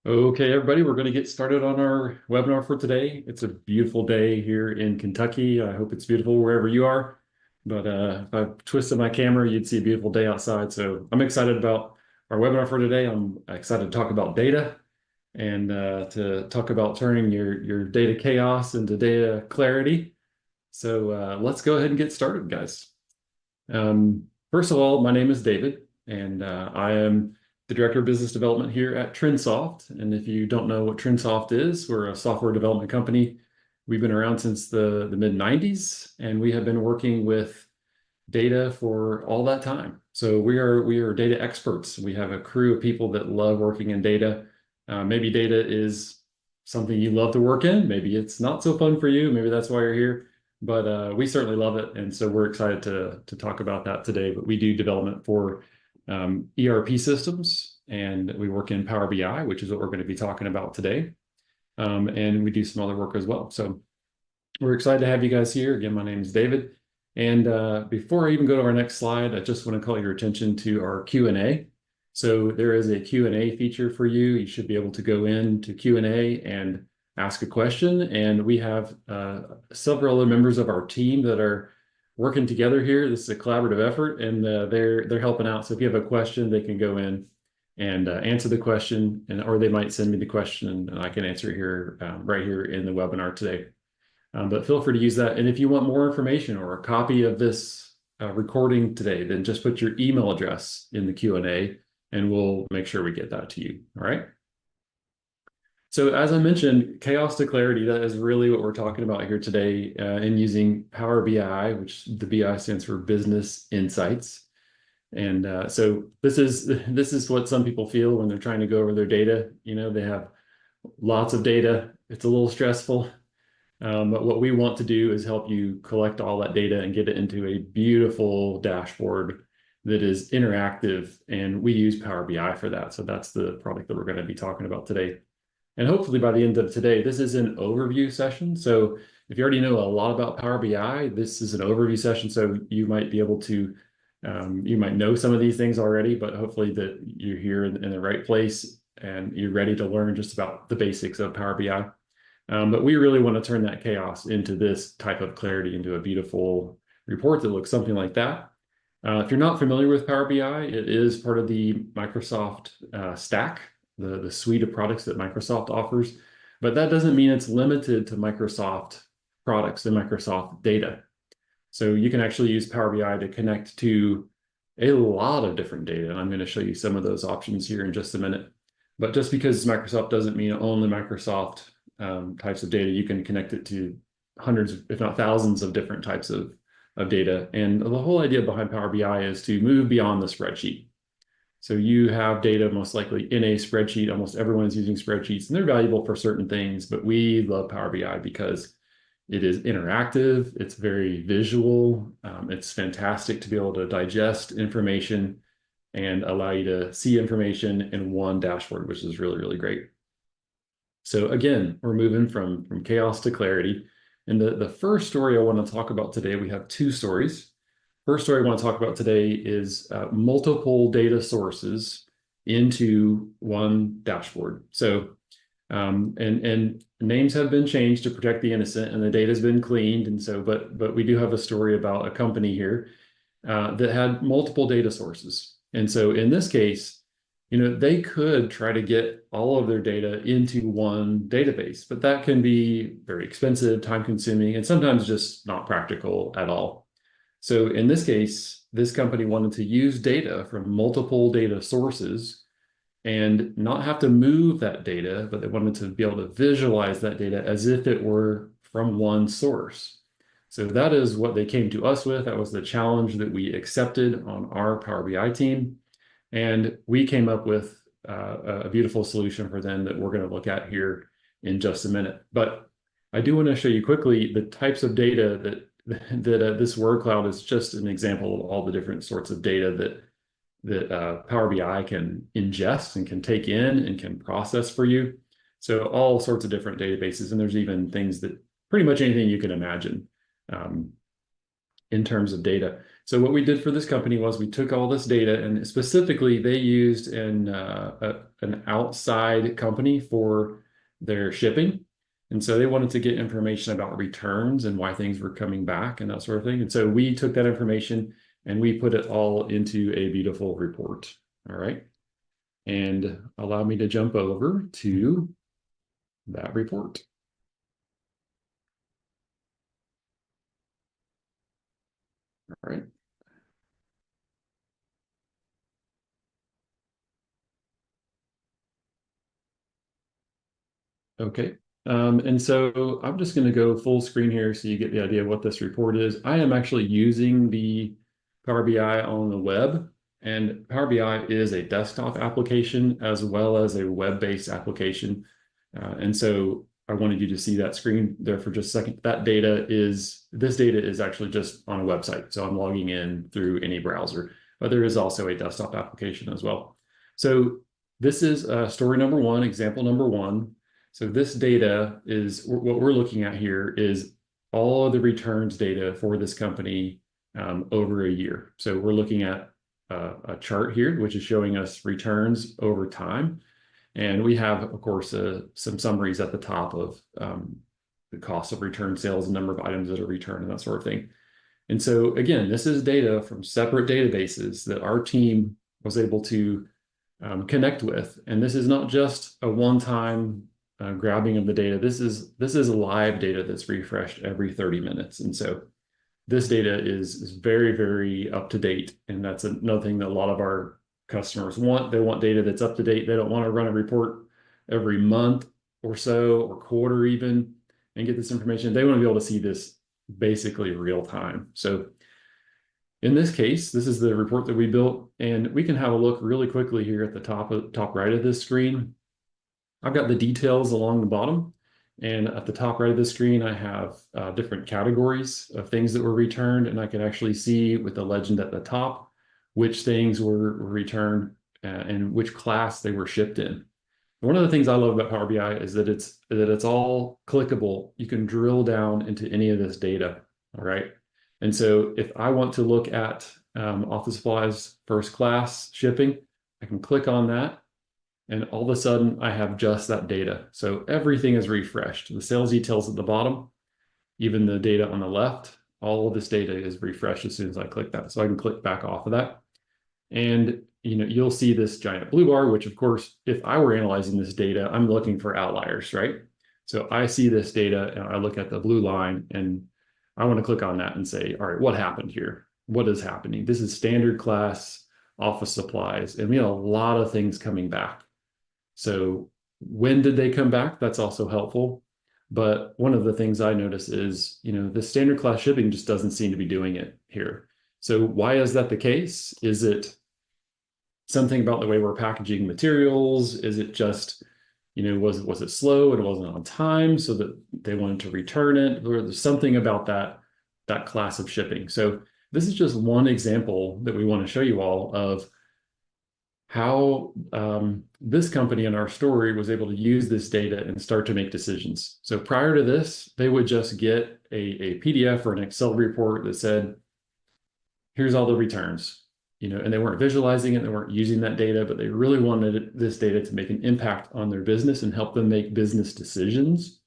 Okay, everybody, we're going to get started on our webinar for today. It's a beautiful day here in Kentucky. I hope it's beautiful wherever you are. But if I twisted my camera, you'd see a beautiful day outside. So I'm excited about our webinar for today. I'm excited to talk about data and to talk about turning your data chaos into data clarity. So let's go ahead and get started, guys. First of all, my name is David, and I am the Director of Business Development here at TrinSoft. And if you don't know what TrinSoft is, we're a software development company. We've been around since the mid 90s, and we have been working with data for all that time. So we are data experts. We have a crew of people that love working in data. Maybe data is something you love to work in. Maybe it's not so fun for you. Maybe that's why you're here. But we certainly love it, and so we're excited to talk about that today. But we do development for ERP systems, and we work in Power BI, which is what we're going to be talking about today. And we do some other work as well. So we're excited to have you guys here. Again, my name is David. And before I even go to our next slide, I just want to call your attention to our Q&A. So there is a Q&A feature for you. You should be able to go into Q&A and ask a question. And we have several other members of our team that are working together here. This is a collaborative effort, and they're helping out. So if you have a question, they can go in and answer the question, or they might send me the question, and I can answer it here right here in the webinar today. But feel free to use that. And if you want more information or a copy of this recording today, then just put your email address in the Q&A, and we'll make sure we get that to you. All right. So as I mentioned, chaos to clarity, that is really what we're talking about here today in using Power BI, which the BI stands for Business Insights. And so this is what some people feel when they're trying to go over their data. You know, they have lots of data. It's a little stressful. But what we want to do is help you collect all that data and get it into a beautiful dashboard that is interactive. And we use Power BI for that. So that's the product that we're going to be talking about today. And hopefully by the end of today, this is an overview session. So if you already know a lot about Power BI, this is an overview session. So you might be able to, you might know some of these things already, but hopefully that you're here in the right place and you're ready to learn just about the basics of Power BI. But we really want to turn that chaos into this type of clarity, into a beautiful report that looks something like that. If you're not familiar with Power BI, it is part of the Microsoft stack, the suite of products that Microsoft offers. But that doesn't mean it's limited to Microsoft products and Microsoft data. So you can actually use Power BI to connect to a lot of different data. And I'm going to show you some of those options here in just a minute. But just because Microsoft doesn't mean only Microsoft types of data, you can connect it to hundreds, if not thousands of different types of data. And the whole idea behind Power BI is to move beyond the spreadsheet. So you have data most likely in a spreadsheet. Almost everyone's using spreadsheets, and they're valuable for certain things, but we love Power BI because it is interactive, it's very visual, it's fantastic to be able to digest information and allow you to see information in one dashboard, which is really, really great. So again, we're moving from chaos to clarity. And the first story I want to talk about today, we have two stories. First story I want to talk about today is multiple data sources into one dashboard. So, and names have been changed to protect the innocent, and the data has been cleaned. And so, but we do have a story about a company here that had multiple data sources. And so in this case, you know, they could try to get all of their data into one database, but that can be very expensive, time consuming, and sometimes just not practical at all. So in this case, this company wanted to use data from multiple data sources and not have to move that data, but they wanted to be able to visualize that data as if it were from one source. So that is what they came to us with. That was the challenge that we accepted on our Power BI team. And we came up with a beautiful solution for them that we're going to look at here in just a minute. But I do want to show you quickly the types of data that this word cloud is just an example of all the different sorts of data that Power BI can ingest and can take in and can process for you. So all sorts of different databases, and there's even things that pretty much anything you can imagine. in terms of data. So what we did for this company was we took all this data, and specifically they used an outside company for their shipping. And so they wanted to get information about returns and why things were coming back and that sort of thing. And so we took that information and we put it all into a beautiful report. All right. And allow me to jump over to that report. All right. Okay. And so I'm just going to go full screen here so you get the idea of what this report is. I am actually using the Power BI on the web, and Power BI is a desktop application as well as a web-based application. And so I wanted you to see that screen there for just a second. This data is actually just on a website. So I'm logging in through any browser, but there is also a desktop application as well. So this is story number one, example number one. So this data is what we're looking at here is all of the returns data for this company over a year. So we're looking at a chart here, which is showing us returns over time. And we have, of course, some summaries at the top of the cost of return sales, the number of items that are returned, and that sort of thing. And so, again, this is data from separate databases that our team was able to connect with. And this is not just a one-time grabbing of the data. This is live data that's refreshed every 30 minutes. And so this data is very, very up to date. And that's another thing that a lot of our customers want. They want data that's up to date. They don't want to run a report every month or so, or quarter even, and get this information. They want to be able to see this basically real time. So in this case, this is the report that we built, and we can have a look really quickly here at the top right of this screen. I've got the details along the bottom, and at the top right of the screen, I have different categories of things that were returned, and I can actually see with the legend at the top which things were returned and which class they were shipped in. One of the things I love about Power BI is that it's all clickable. You can drill down into any of this data, all right? And so if I want to look at office supplies first class shipping, I can click on that, and all of a sudden I have just that data. So everything is refreshed. The sales details at the bottom, even the data on the left, all of this data is refreshed as soon as I click that. So I can click back off of that. And you'll see this giant blue bar, which of course, if I were analyzing this data, I'm looking for outliers, right? So I see this data and I look at the blue line and I want to click on that and say, all right, what happened here? What is happening? This is standard class office supplies, and we have a lot of things coming back. So when did they come back? That's also helpful. But one of the things I notice is, the standard class shipping just doesn't seem to be doing it here. So why is that the case? Is it something about the way we're packaging materials? Is it just, was it slow and it wasn't on time so that they wanted to return it? Or there's something about that class of shipping. So this is just one example that we want to show you all of how this company in our story was able to use this data and start to make decisions. So prior to this, they would just get a PDF or an Excel report that said, here's all the returns, and they weren't visualizing it, they weren't using that data, but they really wanted this data to make an impact on their business and help them make business decisions.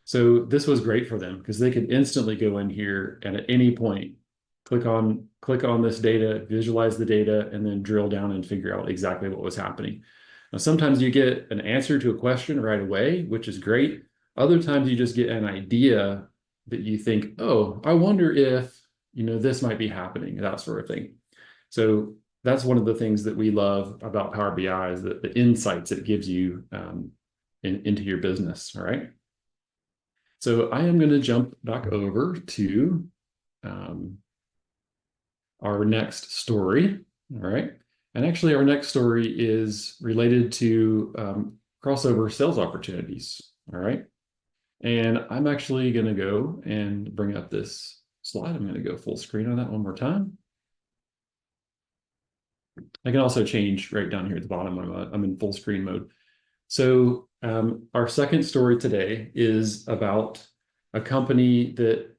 So this was great for them because they could instantly go in here and at any point click on this data, visualize the data, and then drill down and figure out exactly what was happening. Now, sometimes you get an answer to a question right away, which is great. Other times you just get an idea that you think, oh, I wonder if, this might be happening, that sort of thing. So that's one of the things that we love about Power BI is the insights it gives you into your business, all right? So I am going to jump back over to our next story, all right? And actually our next story is related to crossover sales opportunities, all right? And I'm actually gonna go and bring up this slide. I'm gonna go full screen on that one more time. I can also change right down here at the bottom. I'm in full screen mode. So our second story today is about a company that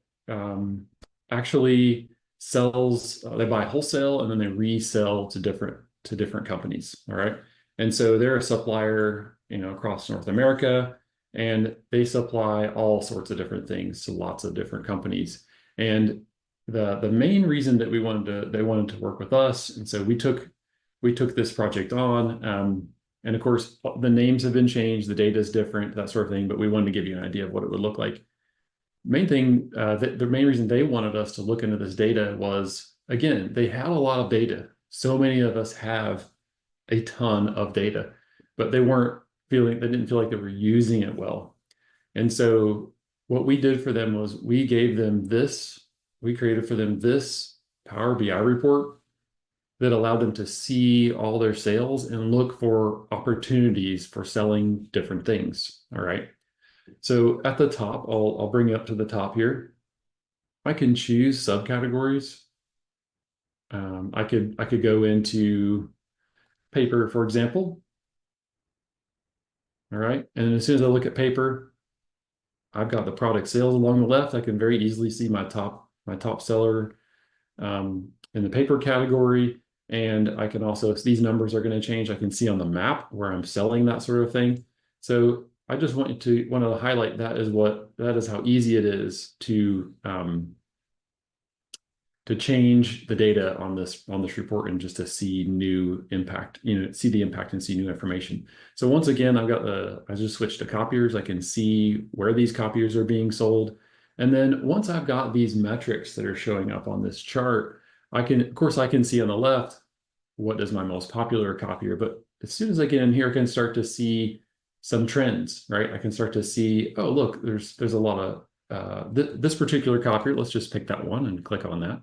actually sells, they buy wholesale and then they resell to different companies. All right. And so they're a supplier, across North America, and they supply all sorts of different things to lots of different companies. And the main reason that they wanted to work with us, and so we took this project on. And of course, the names have been changed, the data is different, that sort of thing, but we wanted to give you an idea of what it would look like. Main thing, the main reason they wanted us to look into this data was, again, they had a lot of data. So many of us have a ton of data, but they didn't feel like they were using it well. And so what we did for them was we created for them this Power BI report that allowed them to see all their sales and look for opportunities for selling different things. All right. So at the top, I'll bring you up to the top here. I can choose subcategories. I could go into paper, for example. All right. And as soon as I look at paper, I've got the product sales along the left. I can very easily see my top seller in the paper category. And I can also, if these numbers are going to change, I can see on the map where I'm selling, that sort of thing. So I just wanted to highlight that is how easy it is to change the data on this report and just to see new impact, see the impact and see new information. So once again, I just switched to copiers. I can see where these copiers are being sold. And then once I've got these metrics that are showing up on this chart, of course, I can see on the left what is my most popular copier. But as soon as I get in here, I can start to see some trends, right? I can start to see, oh, look, there's a lot of this particular copier. Let's just pick that one and click on that.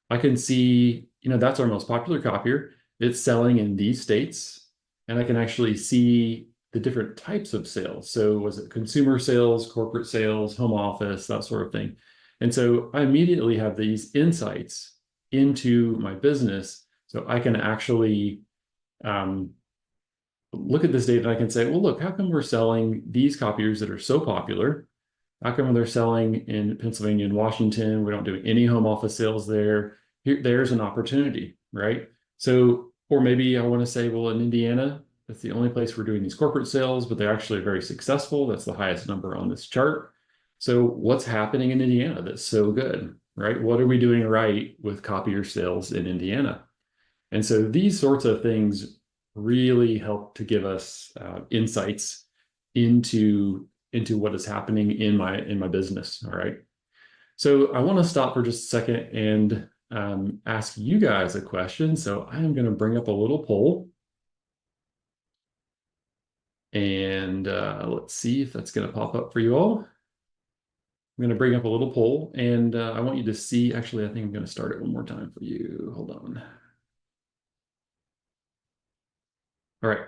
I can see, that's our most popular copier. It's selling in these states, and I can actually see the different types of sales. So was it consumer sales, corporate sales, home office, that sort of thing. And so I immediately have these insights into my business. So I can actually um, look at this data and I can say, well, look, how come we're selling these copiers that are so popular? How come they're selling in Pennsylvania and Washington? We don't do any home office sales there. There's an opportunity, right? So, or maybe I want to say, well, in Indiana, that's the only place we're doing these corporate sales, but they're actually very successful. That's the highest number on this chart. So what's happening in Indiana that's so good, right? What are we doing right with copier sales in Indiana? And so these sorts of things really help to give us insights into what is happening in my business. All right. So I want to stop for just a second and ask you guys a question. So I am going to bring up a little poll, and let's see if that's going to pop up for you all. I'm going to bring up a little poll, and I want you to see. Actually, I think I'm going to start it one more time for you. Hold on. All right.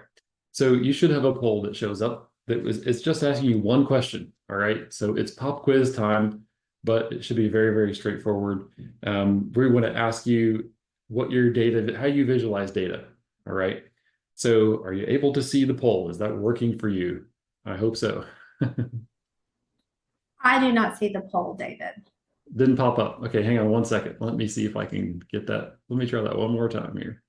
So you should have a poll that shows up it's just asking you one question. All right. So it's pop quiz time, but it should be very, very straightforward. We want to ask you how you visualize data. All right. So are you able to see the poll? Is that working for you? I hope so. I do not see the poll, David. Didn't pop up. Okay, hang on one second. Let me see if I can get that. Let me try that one more time here.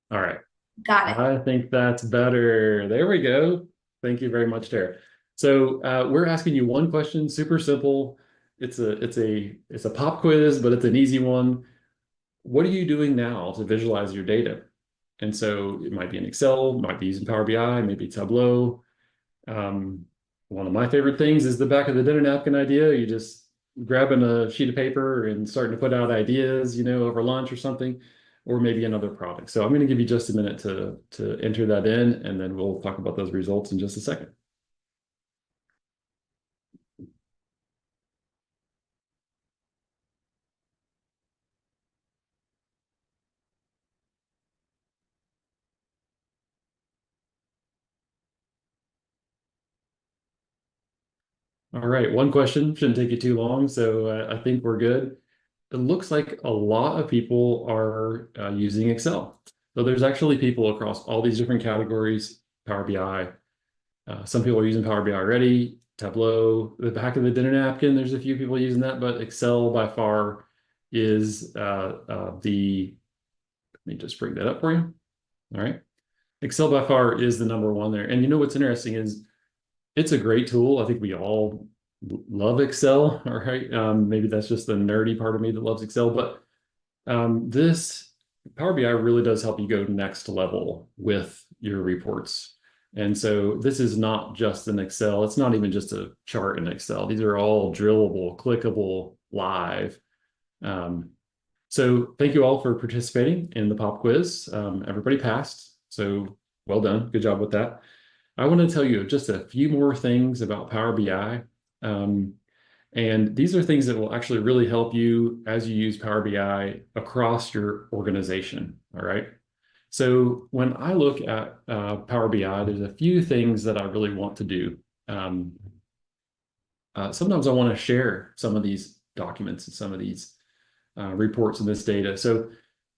All right. Got it. I think that's better. There we go. Thank you very much, Tara. So we're asking you one question, super simple. It's a pop quiz, but it's an easy one. What are you doing now to visualize your data? And so it might be in Excel, might be using Power BI, maybe Tableau. Um, One of my favorite things is the back of the dinner napkin idea. You just grabbing a sheet of paper and starting to put out ideas, over lunch or something, or maybe another product. So I'm going to give you just a minute to enter that in, and then we'll talk about those results in just a second. All right, one question shouldn't take you too long, so I think we're good. it looks like a lot of people are using Excel. So there's actually people across all these different categories, Power BI. Some people are using Power BI already, Tableau, the back of the dinner napkin, there's a few people using that, but Excel by far is let me just bring that up for you. All right. Excel by far is the number one there. And you know what's interesting is it's a great tool. I think we all love Excel. All right. Maybe that's just the nerdy part of me that loves Excel, but this Power BI really does help you go next level with your reports. And so this is not just an Excel. It's not even just a chart in Excel. These are all drillable, clickable, live. Um, so thank you all for participating in the pop quiz. Everybody passed. So well done. Good job with that. I want to tell you just a few more things about Power BI. And these are things that will actually really help you as you use Power BI across your organization. All right. So when I look at Power BI, there's a few things that I really want to do. Um, Sometimes I want to share some of these documents and some of these reports and this data. So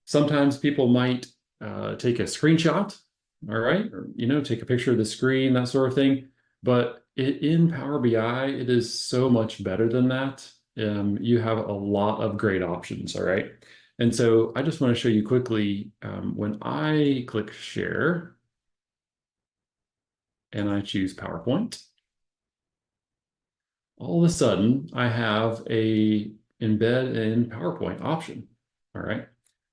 sometimes people might take a screenshot, all right, or take a picture of the screen, that sort of thing. But in Power BI, it is so much better than that. You have a lot of great options, all right. And so I just want to show you quickly when I click share and I choose PowerPoint, all of a sudden I have a embed in PowerPoint option. All right.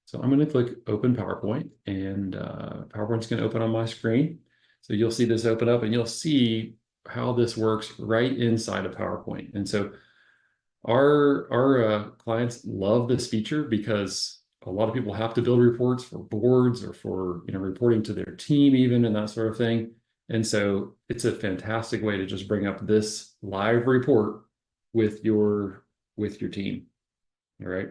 So I'm going to click open PowerPoint and PowerPoint's going to open on my screen. So you'll see this open up and you'll see how this works right inside of PowerPoint. And so our clients love this feature because a lot of people have to build reports for boards or for reporting to their team even and that sort of thing. And so it's a fantastic way to just bring up this live report with your team. All right.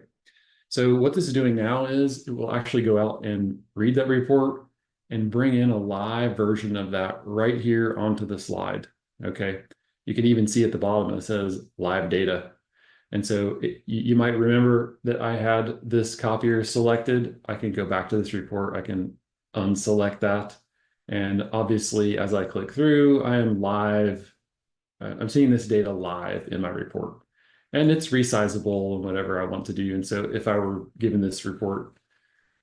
So what this is doing now is it will actually go out and read that report and bring in a live version of that right here onto the slide. Okay. You can even see at the bottom it says live data. And so you might remember that I had this copier selected. I can go back to this report. I can unselect that. And obviously, as I click through, I am live. I'm seeing this data live in my report. And it's resizable and whatever I want to do. And so if I were given this report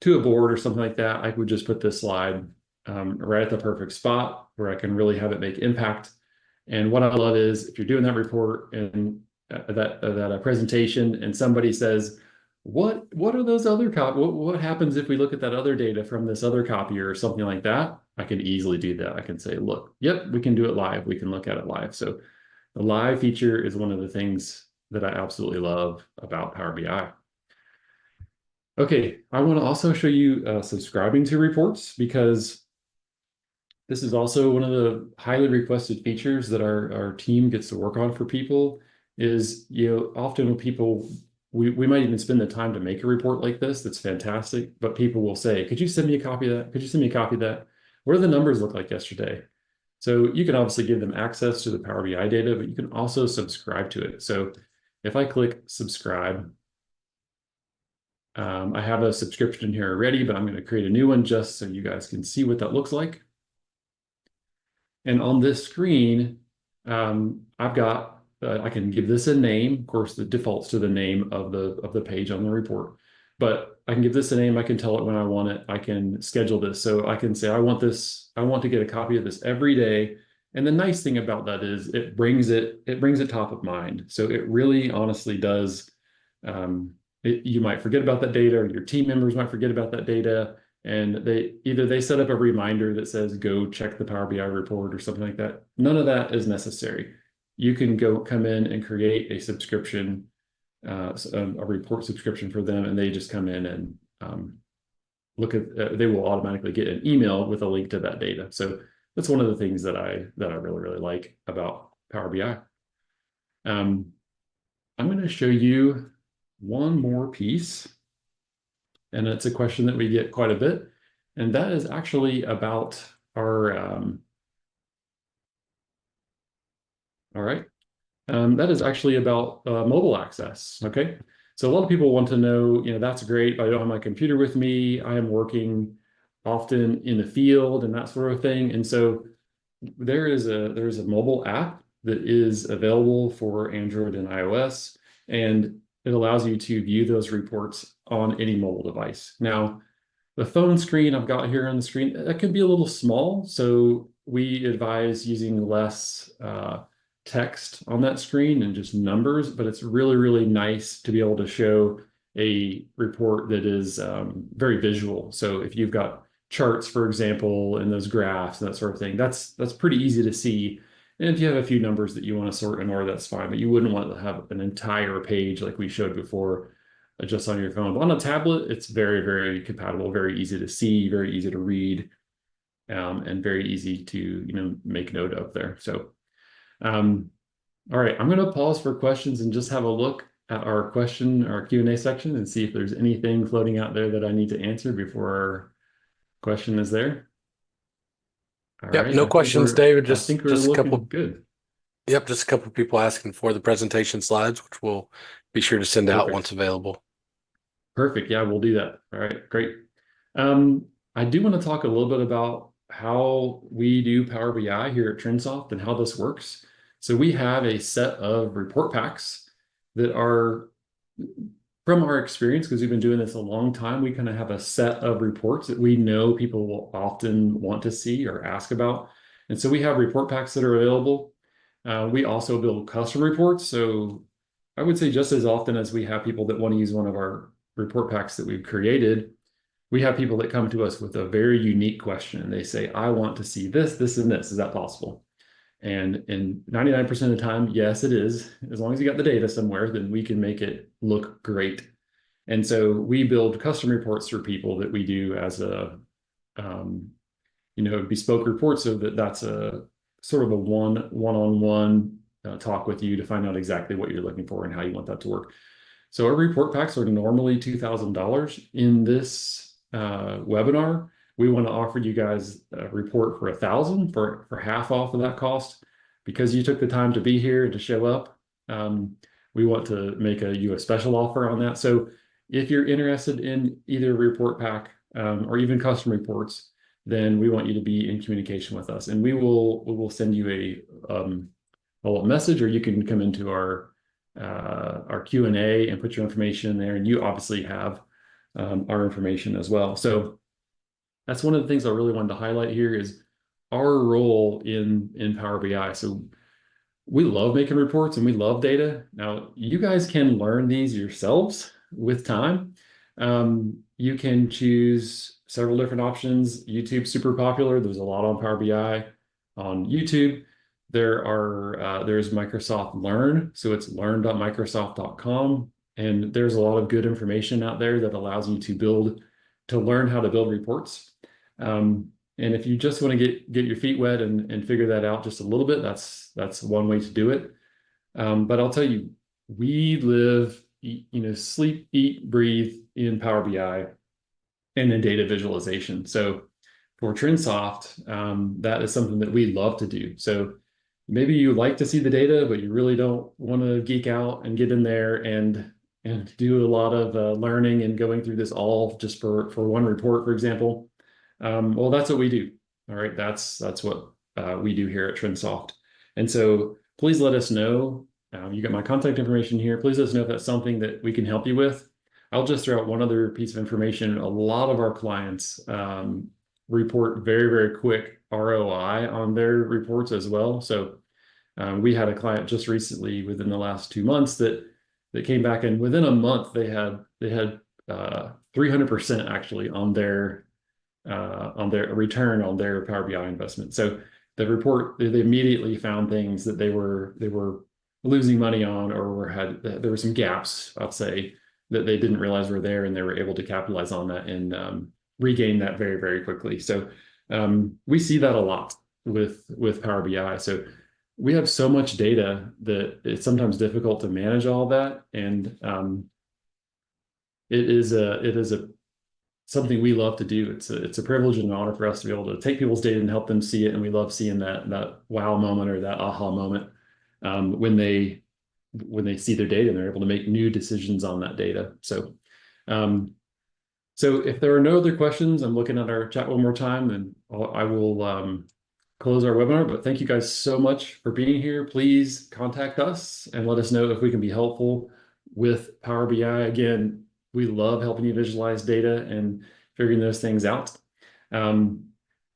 to a board or something like that, I would just put this slide right at the perfect spot where I can really have it make impact. And what I love is if you're doing that report and that presentation and somebody says, what are those other what happens if we look at that other data from this other copier or something like that? I can easily do that. I can say, look, yep, we can do it live. We can look at it live. So the live feature is one of the things that I absolutely love about Power BI. Okay, I want to also show you subscribing to reports because this is also one of the highly requested features that our team gets to work on for people is, often when people, we might even spend the time to make a report like this. That's fantastic. But people will say, could you send me a copy of that? Could you send me a copy of that? What do the numbers look like yesterday? So you can obviously give them access to the Power BI data, but you can also subscribe to it. So if I click subscribe, I have a subscription here already, but I'm going to create a new one just so you guys can see what that looks like. And on this screen, I've got, I can give this a name. Of course, the defaults to the name of the page on the report, but I can give this a name. I can tell it when I want it. I can schedule this. So I can say, I want to get a copy of this every day. And the nice thing about that is it brings it top of mind. So it really honestly does, you might forget about that data or your team members might forget about that data. And they set up a reminder that says, go check the Power BI report or something like that. None of that is necessary. You can come in and create a subscription, a report subscription for them, and they just come in and they will automatically get an email with a link to that data. So that's one of the things that I really, really like about Power BI. I'm going to show you one more piece. And it's a question that we get quite a bit. And that is actually about our, all right. That is actually about mobile access. Okay. So a lot of people want to know, that's great, but I don't have my computer with me. I am working often in the field and that sort of thing. And so there's a mobile app that is available for Android and iOS, and it allows you to view those reports on any mobile device. Now, the phone screen I've got here on the screen, that can be a little small, so we advise using less text on that screen and just numbers, but it's really, really nice to be able to show a report that is very visual. So if you've got charts, for example, and those graphs and that sort of thing, that's pretty easy to see. And if you have a few numbers that you want to sort in order, that's fine, but you wouldn't want to have an entire page like we showed before just on your phone. But on a tablet, it's very, very compatible, very easy to see, very easy to read, and very easy to, make note of there. So, all right, I'm going to pause for questions and just have a look at our Q&A section and see if there's anything floating out there that I need to answer before our question is there. All Yep, right, no questions, David. I think we're Just a couple. looking good. Yep, just a couple of people asking for the presentation slides, which we'll be sure to send out once available. Perfect. Yeah, we'll do that. All right, great. I do want to talk a little bit about how we do Power BI here at TrinSoft and how this works. So we have a set of report packs that are, from our experience, because we've been doing this a long time, we kind of have a set of reports that we know people will often want to see or ask about. And so we have report packs that are available. We also build custom reports. So I would say just as often as we have people that want to use one of our report packs that we've created, we have people that come to us with a very unique question. They say, I want to see this, this, and this. Is that possible? And 99% of the time, yes, it is. As long as you got the data somewhere, then we can make it look great. And so we build custom reports for people that we do as a, bespoke report, so that's a sort of a one-on-one talk with you to find out exactly what you're looking for and how you want that to work. So our report packs are normally $2,000. In this webinar, we want to offer you guys a report for $1,000 for half off of that cost. Because you took the time to be here to show up, we want to make you a special offer on that. So if you're interested in either report pack or even custom reports, then we want you to be in communication with us, and we will send you a message, or you can come into our Q&A and put your information in there, and you obviously have our information as well. So that's one of the things I really wanted to highlight here is our role in Power BI. So we love making reports and we love data. Now, you guys can learn these yourselves with time. You can choose several different options. YouTube's super popular. There's a lot on Power BI on YouTube. There's Microsoft Learn, so it's learn.microsoft.com, and there's a lot of good information out there that allows you to learn how to build reports. And if you just want to get your feet wet and figure that out just a little bit, that's one way to do it. But I'll tell you, we live, sleep, eat, breathe in Power BI and in data visualization. So for TrinSoft, that is something that we love to do. So maybe you like to see the data, but you really don't want to geek out and get in there and do a lot of learning and going through this all just for one report, for example. Well, that's what we do. All right, that's what we do here at TrinSoft. And so please let us know. You got my contact information here. Please let us know if that's something that we can help you with. I'll just throw out one other piece of information. A lot of our clients report very, very quick ROI on their reports as well. So we had a client just recently within the last 2 months that came back, and within a month they had 300% actually on their return on their Power BI investment. So the report, they immediately found things that they were losing money on, or there were some gaps, I'll say, that they didn't realize were there, and they were able to capitalize on that and regain that very, very quickly. So we see that a lot with Power BI. So we have so much data that it's sometimes difficult to manage all that, and it is something we love to do. It's a privilege and an honor for us to be able to take people's data and help them see it, and we love seeing that wow moment or that aha moment when they when they see their data and they're able to make new decisions on that data. So, so if there are no other questions, I'm looking at our chat one more time, and I will close our webinar. But thank you guys so much for being here. Please contact us and let us know if we can be helpful with Power BI. Again, we love helping you visualize data and figuring those things out.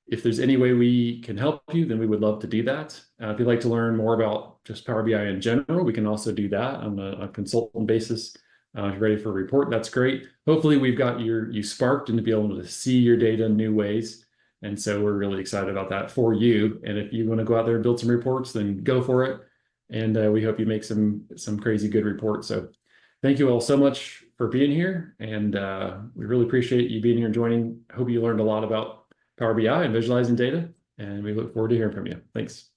If there's any way we can help you, then we would love to do that. If you'd like to learn more about just Power BI in general, we can also do that on a consultant basis. If you're ready for a report, that's great. Hopefully we've got you sparked and to be able to see your data in new ways. And so we're really excited about that for you. And if you want to go out there and build some reports, then go for it. And we hope you make some crazy good reports. So thank you all so much for being here. And we really appreciate you being here and joining. I hope you learned a lot about Power BI and visualizing data. And we look forward to hearing from you. Thanks.